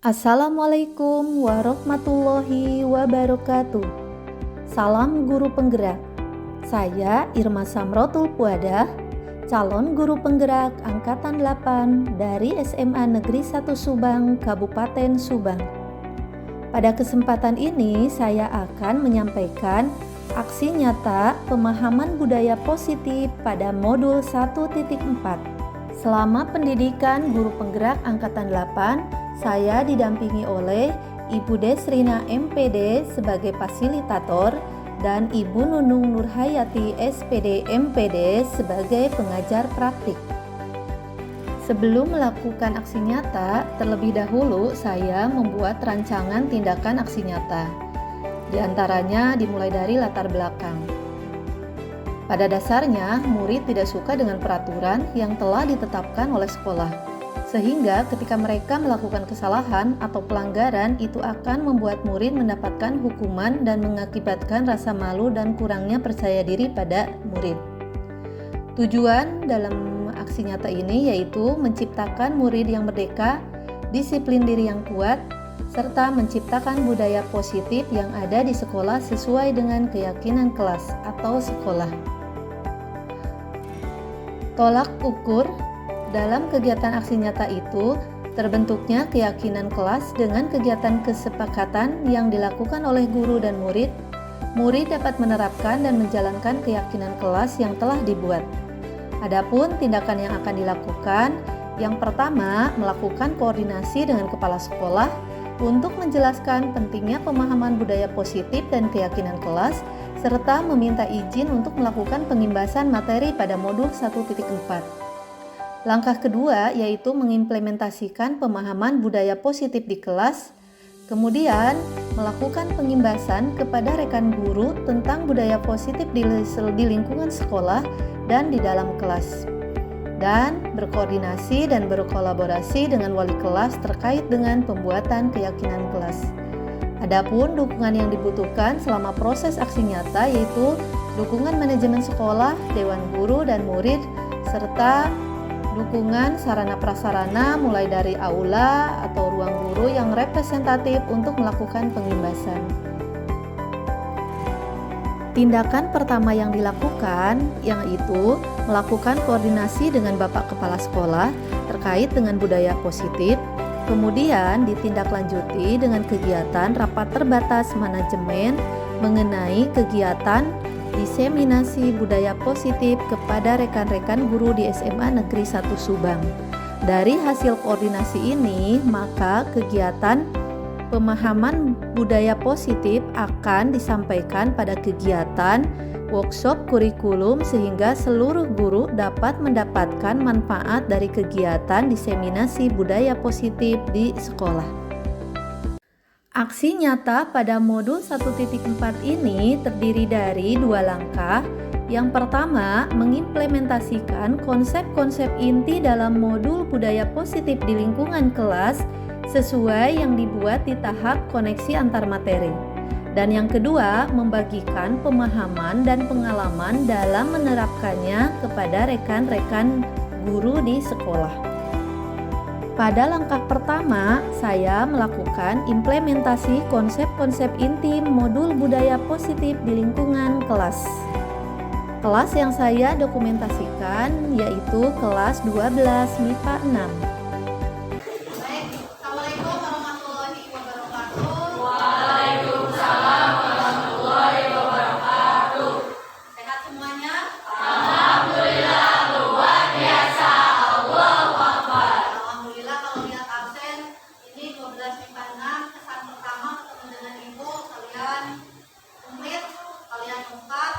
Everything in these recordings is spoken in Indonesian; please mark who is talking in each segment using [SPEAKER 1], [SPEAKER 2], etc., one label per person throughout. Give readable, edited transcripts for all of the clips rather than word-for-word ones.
[SPEAKER 1] Assalamualaikum warahmatullahi wabarakatuh. Salam guru penggerak. Saya Irma Samrotul Puadah, calon guru penggerak angkatan 8 dari SMA Negeri 1 Subang, Kabupaten Subang. Pada kesempatan ini saya akan menyampaikan aksi nyata pemahaman budaya positif pada modul 1.4. Selama pendidikan guru penggerak angkatan 8, saya didampingi oleh Ibu Desrina MPD sebagai fasilitator dan Ibu Nunung Nurhayati SPD MPD sebagai pengajar praktik. Sebelum melakukan aksi nyata, terlebih dahulu saya membuat rancangan tindakan aksi nyata. Di antaranya dimulai dari latar belakang. Pada dasarnya, murid tidak suka dengan peraturan yang telah ditetapkan oleh sekolah. Sehingga ketika mereka melakukan kesalahan atau pelanggaran, itu akan membuat murid mendapatkan hukuman dan mengakibatkan rasa malu dan kurangnya percaya diri pada murid. Tujuan dalam aksi nyata ini yaitu menciptakan murid yang merdeka, disiplin diri yang kuat, serta menciptakan budaya positif yang ada di sekolah sesuai dengan keyakinan kelas atau sekolah. Tolak ukur dalam kegiatan aksi nyata itu, terbentuknya keyakinan kelas dengan kegiatan kesepakatan yang dilakukan oleh guru dan murid. Murid dapat menerapkan dan menjalankan keyakinan kelas yang telah dibuat. Adapun tindakan yang akan dilakukan, yang pertama, melakukan koordinasi dengan kepala sekolah untuk menjelaskan pentingnya pemahaman budaya positif dan keyakinan kelas, serta meminta izin untuk melakukan pengimbasan materi pada modul 1.4. Langkah kedua yaitu mengimplementasikan pemahaman budaya positif di kelas, kemudian melakukan pengimbasan kepada rekan guru tentang budaya positif di lingkungan sekolah dan di dalam kelas, dan berkoordinasi dan berkolaborasi dengan wali kelas terkait dengan pembuatan keyakinan kelas. Adapun dukungan yang dibutuhkan selama proses aksi nyata yaitu dukungan manajemen sekolah, dewan guru dan murid, serta dukungan sarana prasarana mulai dari aula atau ruang guru yang representatif untuk melakukan pengimbasan. Tindakan pertama yang dilakukan yaitu melakukan koordinasi dengan Bapak Kepala Sekolah terkait dengan budaya positif, kemudian ditindaklanjuti dengan kegiatan rapat terbatas manajemen mengenai kegiatan diseminasi budaya positif kepada rekan-rekan guru di SMA Negeri 1 Subang. Dari hasil koordinasi ini, maka kegiatan pemahaman budaya positif akan disampaikan pada kegiatan workshop kurikulum sehingga seluruh guru dapat mendapatkan manfaat dari kegiatan diseminasi budaya positif di sekolah. Aksi nyata pada modul 1.4 ini terdiri dari dua langkah. Yang pertama, mengimplementasikan konsep-konsep inti dalam modul budaya positif di lingkungan kelas sesuai yang dibuat di tahap koneksi antar materi. Dan yang kedua, membagikan pemahaman dan pengalaman dalam menerapkannya kepada rekan-rekan guru di sekolah. Pada langkah pertama, saya melakukan implementasi konsep-konsep inti modul budaya positif di lingkungan kelas. Kelas yang saya dokumentasikan yaitu kelas 12 MIPA 6.
[SPEAKER 2] Assalamualaikum warahmatullahi wabarakatuh.
[SPEAKER 3] Waalaikumsalam warahmatullahi wabarakatuh.
[SPEAKER 2] Sehat semuanya?
[SPEAKER 3] Alhamdulillah luar biasa. Allahu Akbar.
[SPEAKER 2] Alhamdulillah kalau lihat absen ini 12 MIPA 6, kesan pertama ketemu dengan ibu, kalian komplit, kalian lengkap.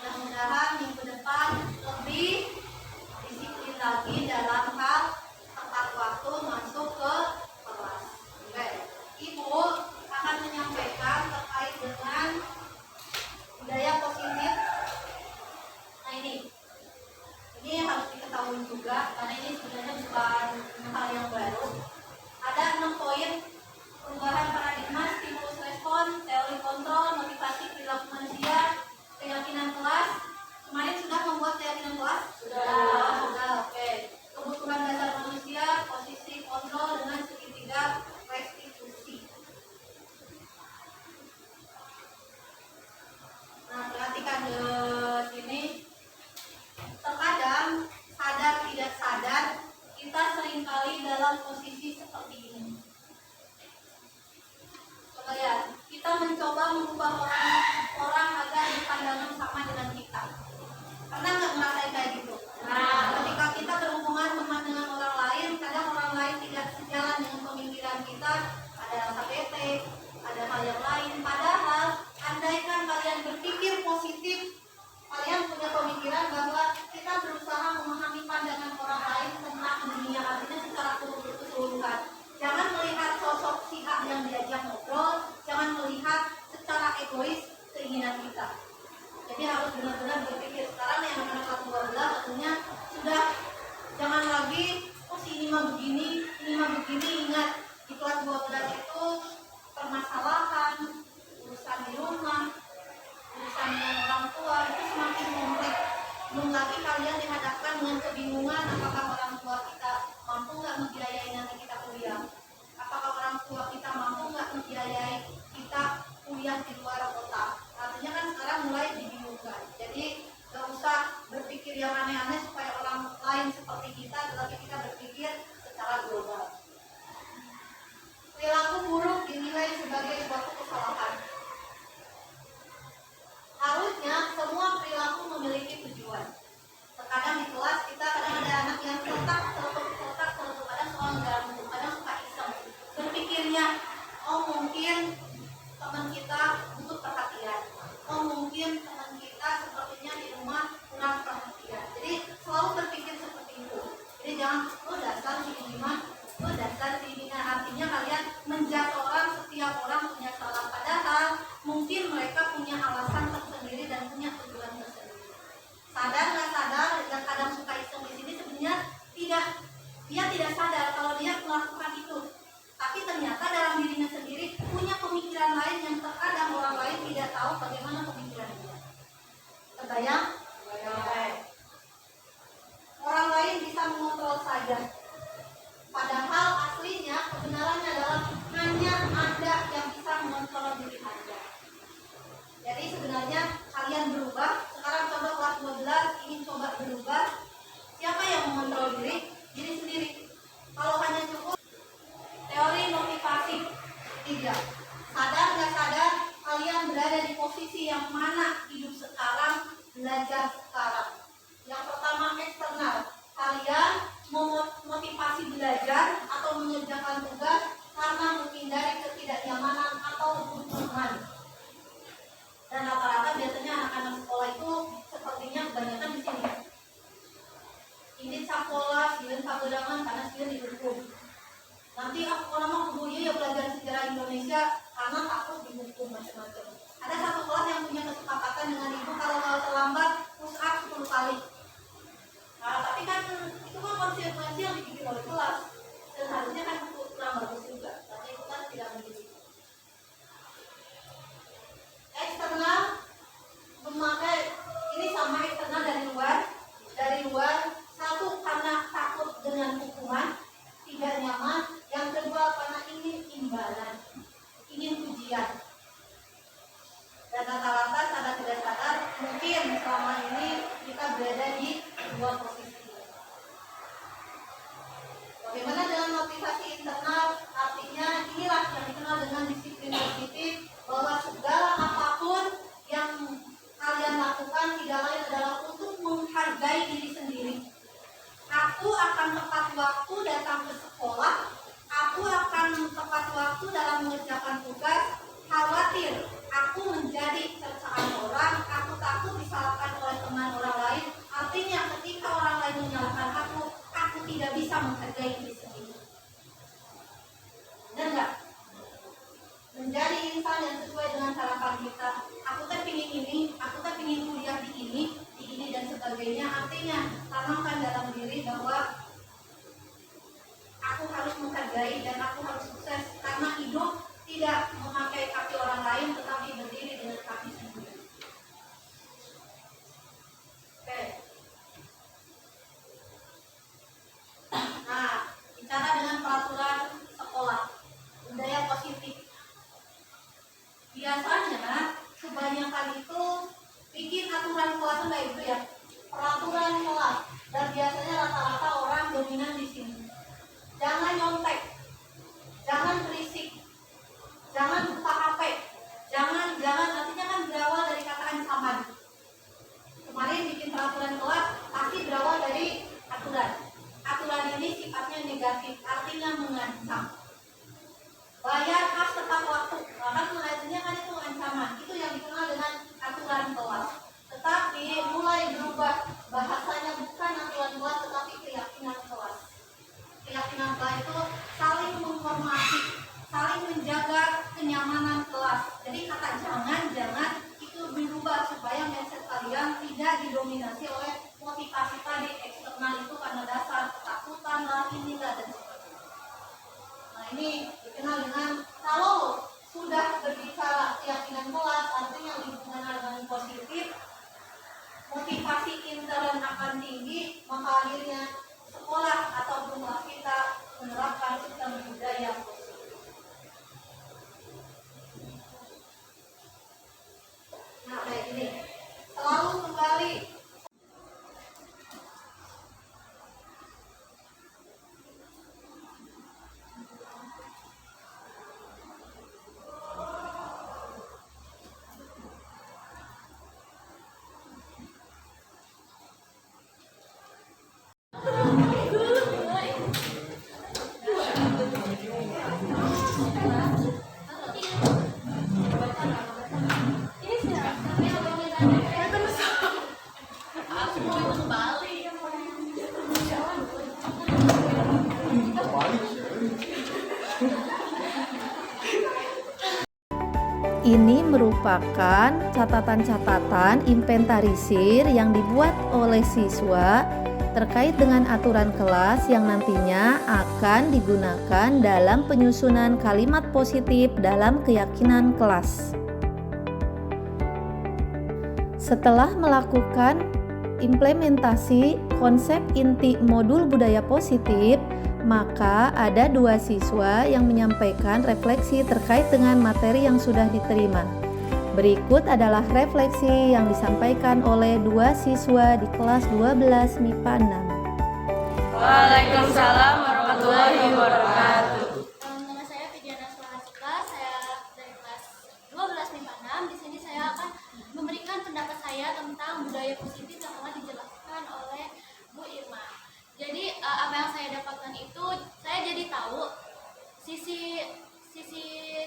[SPEAKER 2] Mudah-mudahan minggu depan lebih disiplin lagi dalam hal tepat mencoba mengubah orang agar berpandangan sama dengan kita. Pernah nggak ngerasain kayak gitu? Nah, ketika kita berhubungan teman dengan orang lain, kadang orang lain tidak sejalan dengan pemikiran kita, ada rasa bete, ada hal yang lain. Padahal, andaikan kalian berpikir positif, kalian punya pemikiran bahwa kita berusaha memahami pandangan orang lain tentang dunia, artinya secara keseluruhan. Jangan melihat sosok si A yang diajak ngobrol, jangan melihat secara egois keinginan kita. Jadi harus benar-benar berpikir. Sekarang yang anak kelas 12 tentunya sudah jangan lagi si ini mah begini, ini mah begini. Ingat, di kelas 12 itu permasalahan, urusan di rumah, urusan dengan orang tua itu semakin kompleks. Belum lagi kalian dihadapkan dengan kebingungan apakah orang tua kita mampu nggak membiayai nanti kita kuliah, apakah orang tua kita mampu nggak membiayai kita kuliah di luar kota. Artinya kan sekarang mulai dibingungkan. Jadi nggak usah berpikir yang aneh-aneh supaya orang lain seperti kita, tetapi kita berpikir secara global. Perilaku buruk dinilai sebagai suatu kesalahan. Harusnya semua perilaku memiliki tujuan. Terkadang di kelas kita kadang ada anak yang cetak, kadang soal ganggu, kadang suka iseng. Berpikirnya, oh mungkin teman kita butuh perhatian. Oh mungkin teman kita sepertinya di rumah kurang perhatian. Jadi selalu berpikir seperti itu. Jadi jangan, oh dasar si Iman, oh dasar si Ina. Artinya kalian menjudge orang, setiap orang punya salah. Padahal mungkin mereka punya alasan tersendiri dan punya tujuan tersendiri. Sadar nggak sadar, yang kadang suka iseng di sini sebenarnya dia tidak sadar kalau dia melakukan itu. Tapi ternyata dalam dirinya sendiri punya pemikiran lain yang terkadang orang lain tidak tahu bagaimana pemikiran dia. Terbayang? Orang lain bisa mengontrol saja. Padahal aslinya kebenarannya adalah hanya Anda yang bisa mengontrol diri Anda. Jadi sebenarnya kalian berubah. Sekarang coba kelas 12 ingin coba berubah. Siapa yang mengontrol diri? Diri sendiri. Kalau hanya cukup teori motivasi, tidak. Sadar nggak sadar kalian berada di posisi yang mana hidup sekarang, belajar sekarang. Yang pertama eksternal, kalian memotivasi belajar atau mengerjakan tugas karena menghindari ketidaknyamanan atau kebutuhan. Dan rata-rata biasanya anak-anak sekolah itu sepertinya kebanyakan di sini. Ini sekolah, sieun pagedangan karena sieun dihukum. Nanti aku kalau mau kemudian ya belajar sejarah Indonesia karena takut dihukum macam-macam. Ada satu kelas yang punya kesepakatan dengan ibu kalau terlambat push up 10 kali. Nah, tapi kan itu kan konsekuensi yang dibikin oleh kelas dan harusnya kan kurang bagus juga. Tapi itu kan tidak begitu. Eksternal memakai ini sama eksternal dari luar satu karena takut dengan hukuman, tidak nyaman. Yang kedua karena ingin imbalan, ingin pujian. Dan rata-rata sadar tidak sadar mungkin selama ini kita berada di dua posisi. Bagaimana dengan motivasi internal? Artinya inilah yang dikenal dengan disiplin positif, bahwa segala apapun yang kalian lakukan tidak lain adalah untuk menghargai diri sendiri. Aku akan tepat waktu datang ke sekolah, aku akan tepat waktu dalam mengerjakan tugas. Khawatir aku menjadi cercaan orang, aku takut disalahkan oleh teman orang lain. Artinya ketika orang lain menyalahkan aku tidak bisa menghargai diri sendiri. Benar nggak? Menjadi insan yang sesuai dengan harapan kita. Aku kan pingin ini, aku kan pingin kuliah di ini dan sebagainya. Artinya tanamkan dalam diri bahwa aku harus menghargai dan aku harus sukses karena hidup tidak memakai kaki orang lain tetapi berdiri dengan kaki sendiri. Oke. Nah, bicara dengan peraturan sekolah, budaya positif. Biasanya kebanyakan itu bikin aturan kelas enggak itu ya, peraturan kelas. Dan biasanya rata-rata orang dominan di sini. Jangan nyontek, jangan berisik, jangan buka HP, Bahkan penggantinya kan itu ancaman, itu yang dikenal dengan aturan kelas. Tetapi mulai berubah bahasanya, bukan aturan kelas tetapi keyakinan kelas. Keyakinan kelas itu saling menghormati, saling menjaga kenyamanan kelas. Jadi kata jangan itu berubah supaya mindset kalian tidak didominasi oleh motivasi tadi eksternal itu karena dasar ketakutan lah, inilah dan sebagainya. Nah ini dikenal dengan, kalau sudah berbicara keyakinan kelas artinya lingkungan harmoni positif, motivasi intern akan tinggi, maka akhirnya sekolah ataupun kelas kita menerapkan sistem budaya positif. Nah kayak gini, selalu kembali
[SPEAKER 1] Ini merupakan catatan-catatan inventarisir yang dibuat oleh siswa terkait dengan aturan kelas yang nantinya akan digunakan dalam penyusunan kalimat positif dalam keyakinan kelas. Setelah melakukan implementasi konsep inti modul budaya positif, maka ada 2 siswa yang menyampaikan refleksi terkait dengan materi yang sudah diterima. Berikut adalah refleksi yang disampaikan oleh 2 siswa di kelas 12 MIPA 6.
[SPEAKER 3] Waalaikumsalam warahmatullahi wabarakatuh.
[SPEAKER 4] Nama saya Fidiana Suhasika, saya dari kelas 12 MIPA 6. Di sini saya akan memberikan pendapat saya tentang budaya positif yang telah dijelaskan oleh Bu Irma. Jadi apa yang saya dapatkan itu, saya jadi tahu sisi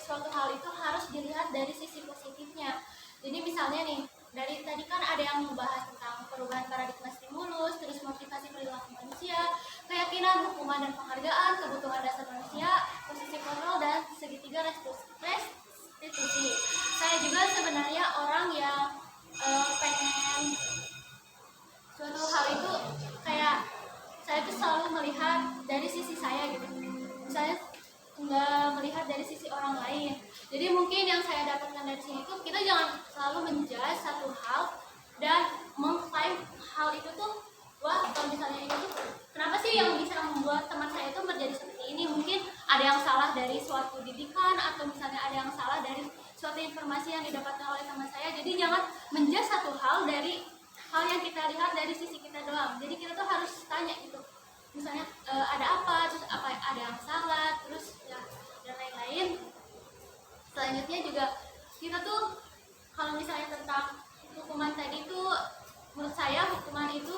[SPEAKER 4] suatu hal itu harus dilihat dari sisi positifnya. Jadi misalnya nih, dari tadi kan ada yang membahas tentang perubahan paradigma stimulus, terus motivasi perilaku manusia, keyakinan, hukuman dan penghargaan, kebutuhan dasar manusia, posisi kontrol dan segitiga restitusi. Saya juga sebenarnya orang yang pengen suatu hal itu kayak saya tuh selalu melihat dari sisi saya gitu. Saya nggak melihat dari sisi orang lain. Jadi mungkin yang saya dapatkan dari sini tuh, kita jangan selalu menjudge satu hal dan mengklaim hal itu tuh, wah kalau misalnya itu tuh kenapa sih yang bisa membuat teman saya itu menjadi seperti ini. Mungkin ada yang salah dari suatu didikan, atau misalnya ada yang salah dari suatu informasi yang didapatkan oleh teman saya. Jadi jangan menjudge satu hal dari hal yang kita lihat dari sisi kita doang. Jadi kita tuh harus tanya gitu, misalnya ada apa, terus apa ada yang salah, terus ya dan lain-lain. Selanjutnya juga kita tuh kalau misalnya tentang hukuman tadi tuh, menurut saya hukuman itu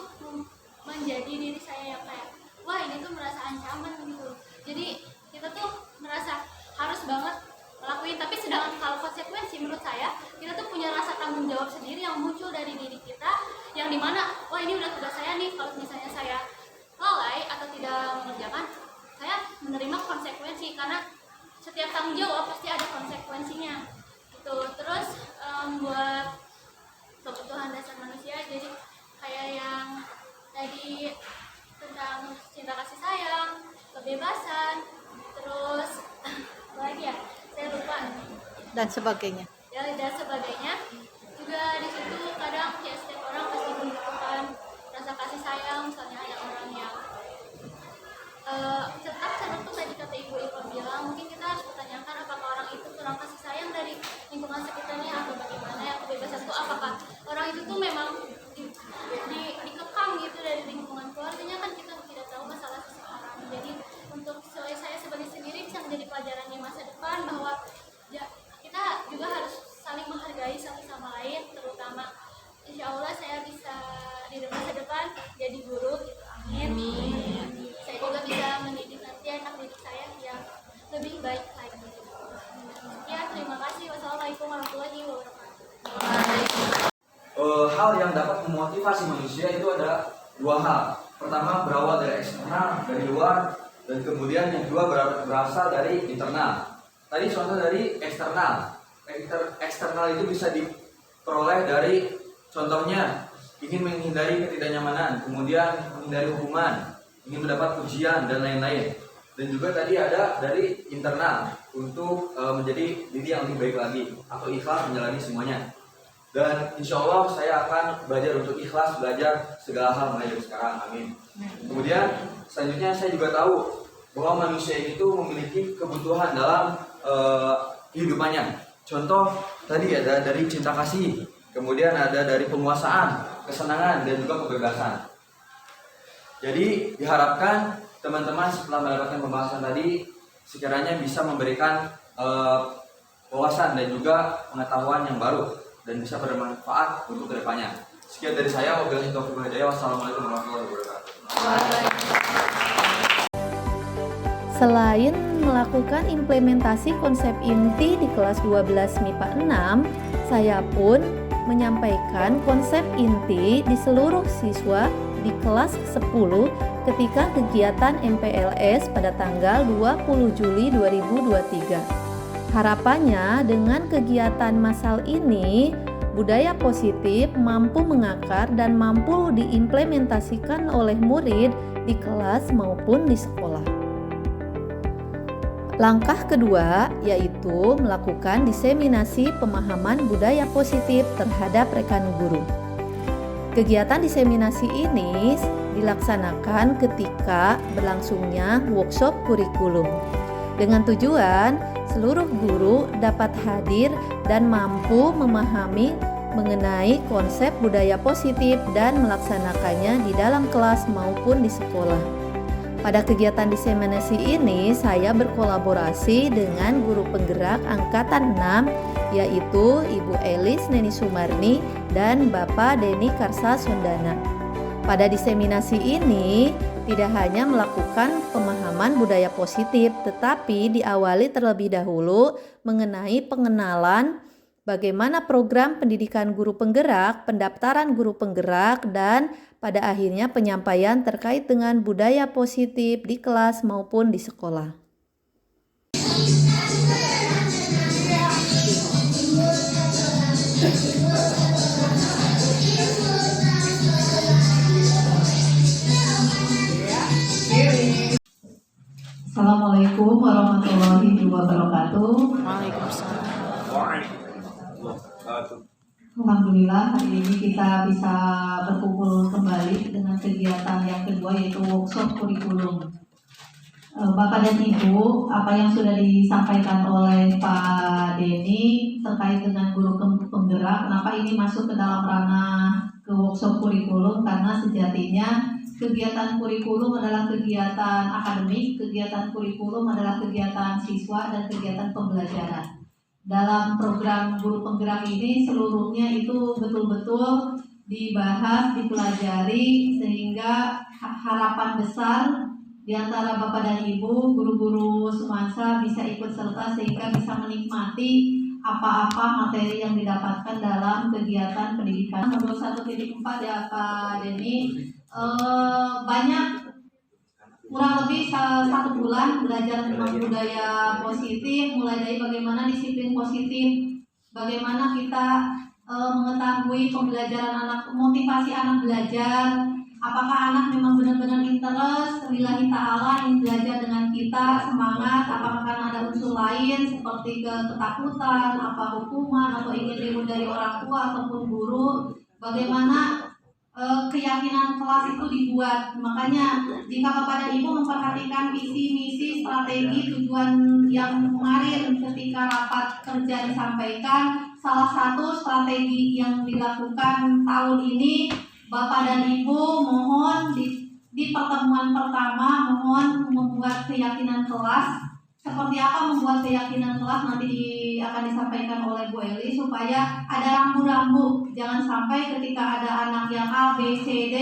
[SPEAKER 4] menjadi diri saya yang kayak, wah ini tuh merasa ancaman gitu. Jadi kita tuh merasa harus banget ngelakuin, tapi sedangkan kalau konsekuensi menurut saya, kita tuh punya rasa tanggung jawab sendiri yang muncul dari diri kita, yang dimana wah ini udah tugas saya nih, kalau misalnya saya lalai atau tidak mengerjakan, saya menerima konsekuensi, karena setiap tanggung jawab pasti ada konsekuensinya gitu. Terus buat kebutuhan dasar manusia, jadi kayak yang tadi tentang cinta kasih sayang, kebebasan, terus apa lagi ya, saya lupa,
[SPEAKER 1] Dan sebagainya.
[SPEAKER 4] ya dan sebagainya. Juga di situ kadang ya setiap orang pasti membutuhkan rasa kasih sayang. Misalnya ada orang yang tetap seperti tadi kata Ibu Ipa bilang, mungkin kita harus pertanyakan apakah orang itu kurang kasih sayang dari lingkungan sekitarnya atau bagaimana. Yang kebebasan itu apakah orang itu tuh memang dikekang gitu dari lingkungan keluarganya, kan kita tidak tahu masalah seseorang. Jadi untuk saya sebagai sendiri bisa menjadi pelajarannya masa depan, bahwa ya, kita juga harus Wassalamualaikum warahmatullahi wabarakatuh.
[SPEAKER 5] Hal yang dapat memotivasi manusia itu ada dua hal. Pertama berawal dari eksternal, dari luar, dan kemudian yang kedua berasal dari internal. Tadi contoh dari eksternal. Eksternal itu bisa diperoleh dari contohnya ingin menghindari ketidaknyamanan, kemudian menghindari hukuman, ingin mendapat pujian dan lain-lain. Dan juga tadi ada dari internal untuk menjadi diri yang lebih baik lagi atau ikhlas menjalani semuanya. Dan insya Allah saya akan belajar untuk ikhlas, belajar segala hal mulai dari sekarang, amin. Kemudian selanjutnya saya juga tahu bahwa manusia itu memiliki kebutuhan dalam kehidupannya. Contoh tadi ada dari cinta kasih, kemudian ada dari penguasaan, kesenangan, dan juga kebebasan. Jadi diharapkan teman-teman setelah mendapatkan pembahasan tadi sekiranya bisa memberikan wawasan dan juga pengetahuan yang baru dan bisa bermanfaat untuk kedepannya. Sekian dari saya. Wabillahi taufiq wal hidayah. Wassalamualaikum warahmatullahi wabarakatuh.
[SPEAKER 1] Selain melakukan implementasi konsep inti di kelas 12 MIPA 6, saya pun menyampaikan konsep inti di seluruh siswa di kelas 10 ketika kegiatan MPLS pada tanggal 20 Juli 2023. Harapannya dengan kegiatan massal ini, budaya positif mampu mengakar dan mampu diimplementasikan oleh murid di kelas maupun di sekolah. Langkah kedua yaitu melakukan diseminasi pemahaman budaya positif terhadap rekan guru. Kegiatan diseminasi ini dilaksanakan ketika berlangsungnya workshop kurikulum dengan tujuan seluruh guru dapat hadir dan mampu memahami mengenai konsep budaya positif dan melaksanakannya di dalam kelas maupun di sekolah. Pada kegiatan diseminasi ini, saya berkolaborasi dengan guru penggerak angkatan 6, yaitu Ibu Elis Neni Sumarni dan Bapak Deni Karsa Sondana. Pada diseminasi ini, tidak hanya melakukan pemahaman budaya positif, tetapi diawali terlebih dahulu mengenai pengenalan bagaimana program pendidikan guru penggerak, pendaftaran guru penggerak, dan pada akhirnya penyampaian terkait dengan budaya positif di kelas maupun di sekolah.
[SPEAKER 6] Assalamualaikum warahmatullahi wabarakatuh.
[SPEAKER 3] Waalaikumsalam.
[SPEAKER 6] Alhamdulillah hari ini kita bisa berkumpul kembali dengan kegiatan yang kedua yaitu workshop kurikulum. Bapak dan Ibu, apa yang sudah disampaikan oleh Pak Deni terkait dengan guru penggerak, kenapa ini masuk ke dalam ranah ke workshop kurikulum? Karena sejatinya kegiatan kurikulum adalah kegiatan akademik, kegiatan kurikulum adalah kegiatan siswa dan kegiatan pembelajaran. Dalam program guru penggerak ini seluruhnya itu betul-betul dibahas, dipelajari sehingga harapan besar di antara Bapak dan Ibu, guru-guru semansa bisa ikut serta sehingga bisa menikmati apa-apa materi yang didapatkan dalam kegiatan pendidikan. Menurut 1.4 ya Pak Deni, banyak kurang lebih 1 bulan belajar tentang budaya positif, mulai dari bagaimana disiplin positif, bagaimana kita mengetahui pembelajaran anak, motivasi anak belajar, apakah anak memang benar-benar interest, lillahi ta'ala ingin belajar dengan kita, semangat, apakah karena ada unsur lain seperti ketakutan, apa hukuman, atau ingin ribut dari orang tua ataupun guru, bagaimana keyakinan kelas itu dibuat. Makanya jika Bapak dan Ibu memperhatikan visi, misi, strategi, tujuan yang kemarin ketika rapat kerja disampaikan, salah satu strategi yang dilakukan tahun ini, Bapak dan Ibu mohon di pertemuan pertama mohon membuat keyakinan kelas. Seperti apa membuat keyakinan kelas nanti akan disampaikan oleh Bu Eli supaya ada rambu-rambu. Jangan sampai ketika ada anak yang A, B, C, D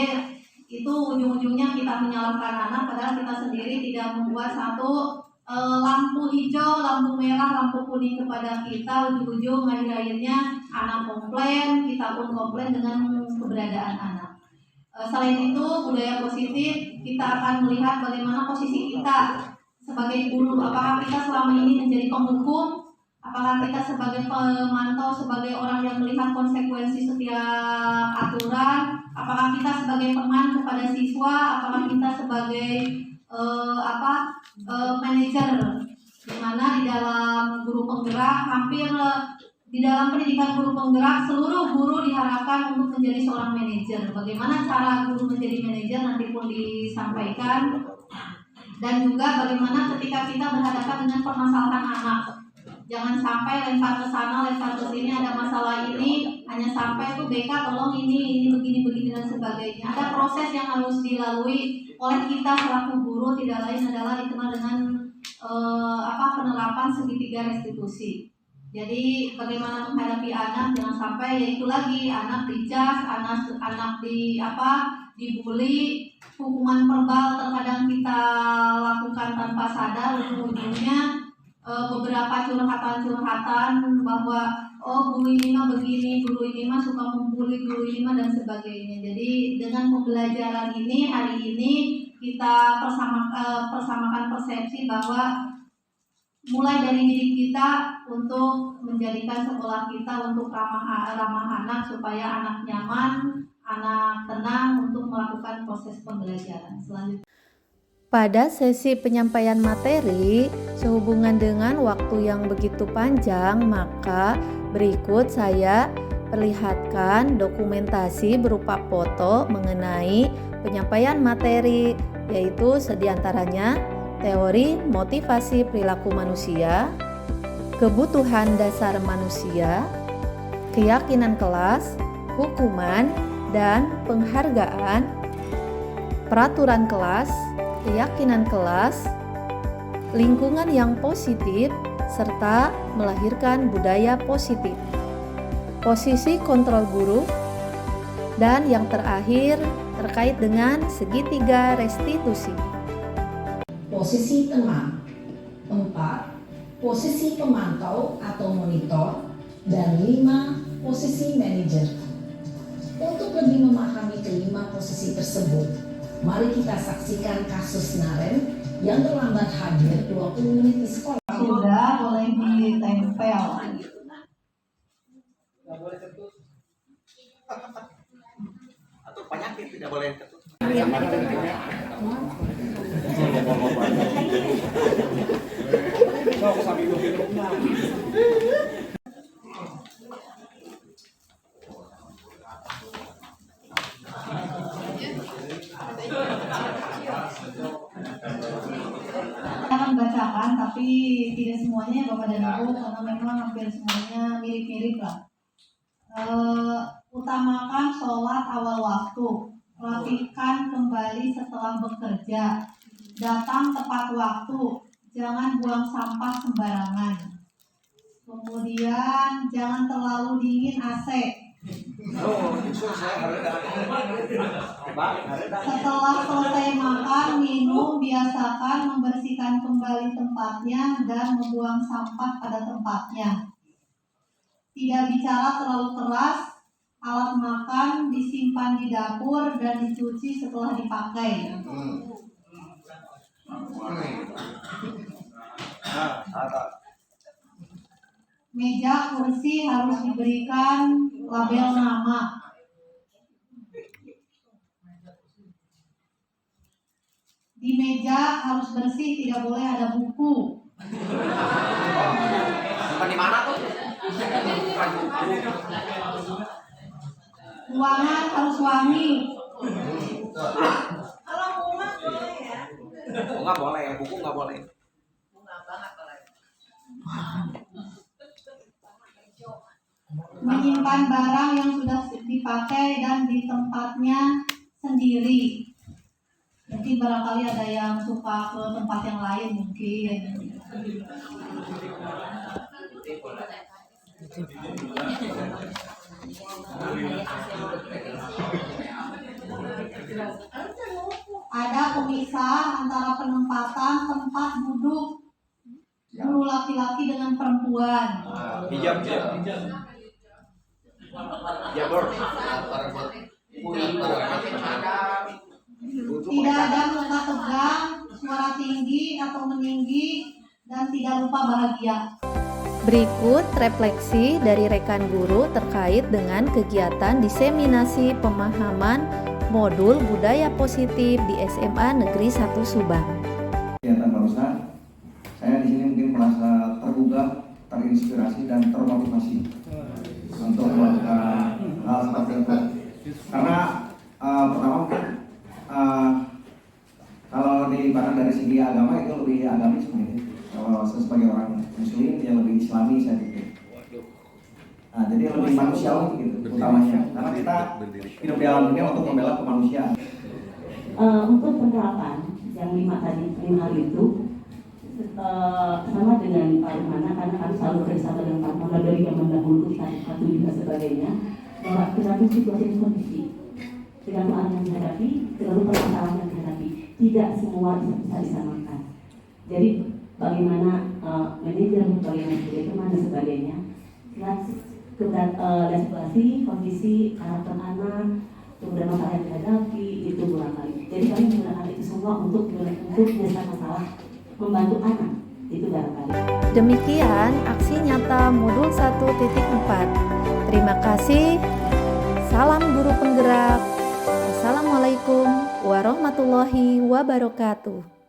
[SPEAKER 6] itu ujung-ujungnya kita menyalahkan anak padahal kita sendiri tidak membuat satu lampu hijau, lampu merah, lampu kuning kepada kita, ujung-ujung akhir-akhirnya anak komplain, kita pun komplain dengan keberadaan anak. Selain itu, budaya positif, kita akan melihat bagaimana posisi kita sebagai guru. Apakah kita selama ini menjadi penghukum? Apakah kita sebagai pemantau, sebagai orang yang melihat konsekuensi setiap aturan? Apakah kita sebagai teman kepada siswa? Apakah kita sebagai manajer? Di mana di dalam guru penggerak, hampir di dalam pendidikan guru penggerak, seluruh guru diharapkan untuk menjadi seorang manajer. Bagaimana cara guru menjadi manajer nanti pun disampaikan. Dan juga bagaimana ketika kita berhadapan dengan permasalahan anak. Jangan sampai lempar ke sana, lempar ke sini, ada masalah ini, hanya sampai tuh BK tolong ini begini dan sebagainya. Ada proses yang harus dilalui oleh kita selaku guru, tidak lain adalah dikenal dengan penerapan segitiga restitusi. Jadi bagaimana menghadapi anak, jangan sampai yaitu lagi anak dicas, anak dibully, hukuman verbal terkadang kita lakukan tanpa sadar, ujung-ujungnya beberapa curhatan bahwa guru ini mah begini, guru ini mah suka membuli, guru ini mah dan sebagainya. Jadi dengan pembelajaran ini hari ini kita persamakan persepsi bahwa mulai dari diri kita untuk menjadikan sekolah kita untuk ramah anak supaya anak nyaman, anak tenang untuk melakukan proses pembelajaran selanjutnya.
[SPEAKER 1] Pada sesi penyampaian materi, sehubungan dengan waktu yang begitu panjang, maka berikut saya perlihatkan dokumentasi berupa foto mengenai penyampaian materi, yaitu sediantaranya teori motivasi perilaku manusia, kebutuhan dasar manusia, keyakinan kelas, hukuman dan penghargaan, peraturan kelas, keyakinan kelas, lingkungan yang positif, serta melahirkan budaya positif, posisi kontrol guru, dan yang terakhir terkait dengan segitiga restitusi.
[SPEAKER 7] Posisi teman, 4. Posisi pemantau atau monitor, dan 5. Posisi manajer. Untuk lebih memahami kelima posisi tersebut, mari kita saksikan kasus Naren yang terlambat hadir 20 menit di sekolah.
[SPEAKER 6] Sudah boleh ditempel.
[SPEAKER 8] Nggak boleh ketut. Atau penyakit tidak boleh ketut.
[SPEAKER 6] Akan bacakan, tapi tidak semuanya Bapak dan Ibu, karena memang hampir semuanya mirip-mirip lah. Utamakan sholat awal waktu, rapihkan kembali setelah bekerja, datang tepat waktu, jangan buang sampah sembarangan. Kemudian jangan terlalu dingin AC. Setelah selesai makan, minum, biasakan membersihkan kembali tempatnya dan membuang sampah pada tempatnya. Tidak bicara terlalu keras, alat makan disimpan di dapur dan dicuci setelah dipakai. Meja, kursi harus diberikan label nama. Di meja harus bersih, tidak boleh ada buku.
[SPEAKER 8] Bukan di mana tuh?
[SPEAKER 6] Ruangan harus wangi.
[SPEAKER 2] Kalau bunga boleh ya.
[SPEAKER 8] Bunga boleh, buku nggak boleh.
[SPEAKER 2] Bunga banget boleh.
[SPEAKER 6] Menyimpan barang yang sudah dipakai dan di tempatnya sendiri. Jadi barangkali ada yang suka ke tempat yang lain mungkin. Ada pemisah antara penempatan tempat duduk laki-laki dengan perempuan.
[SPEAKER 8] Hijab. Ya, Bor.
[SPEAKER 6] Tidak ada muka tegang, suara tinggi atau meninggi, dan tidak lupa bahagia.
[SPEAKER 1] Berikut refleksi dari rekan guru terkait dengan kegiatan diseminasi pemahaman modul budaya positif di SMA Negeri 1 Subang.
[SPEAKER 9] Kegiatan barusan, saya di sini mungkin merasa tergugah, terinspirasi dan termotivasi untuk melakukan hal seperti itu. Karena pertama mungkin kalau dipandang dari segi agama itu lebih agamis mungkin. Kalau saya sebagai orang muslim dia lebih islami saya pikir. Nah, jadi lebih manusiawi gitu utamanya. Karena kita hidup di alam dunia untuk membela kemanusiaan.
[SPEAKER 10] Untuk penerapan yang 5 hal itu sama dengan Pak Rumana, karena kami selalu bersama dengan Pak Rumana dari zaman dahulu satu juga sebagainya, bahwa tergantung situasi dan kondisi, tergantung apa yang dihadapi, tergantung permasalahan yang dihadapi, tidak semua bisa disamakan. Jadi bagaimana manajer, bagaimana teman dan sebagainya, dan situasi, kondisi, karakter anak, kemudian masalah yang dihadapi itu barangkali. Jadi kami menggunakan itu semua untuk menyelesaikan masalah, membantu anak itu barangkali.
[SPEAKER 1] Demikian aksi nyata modul 1.4. Terima kasih. Salam guru penggerak. Wassalamualaikum warahmatullahi wabarakatuh.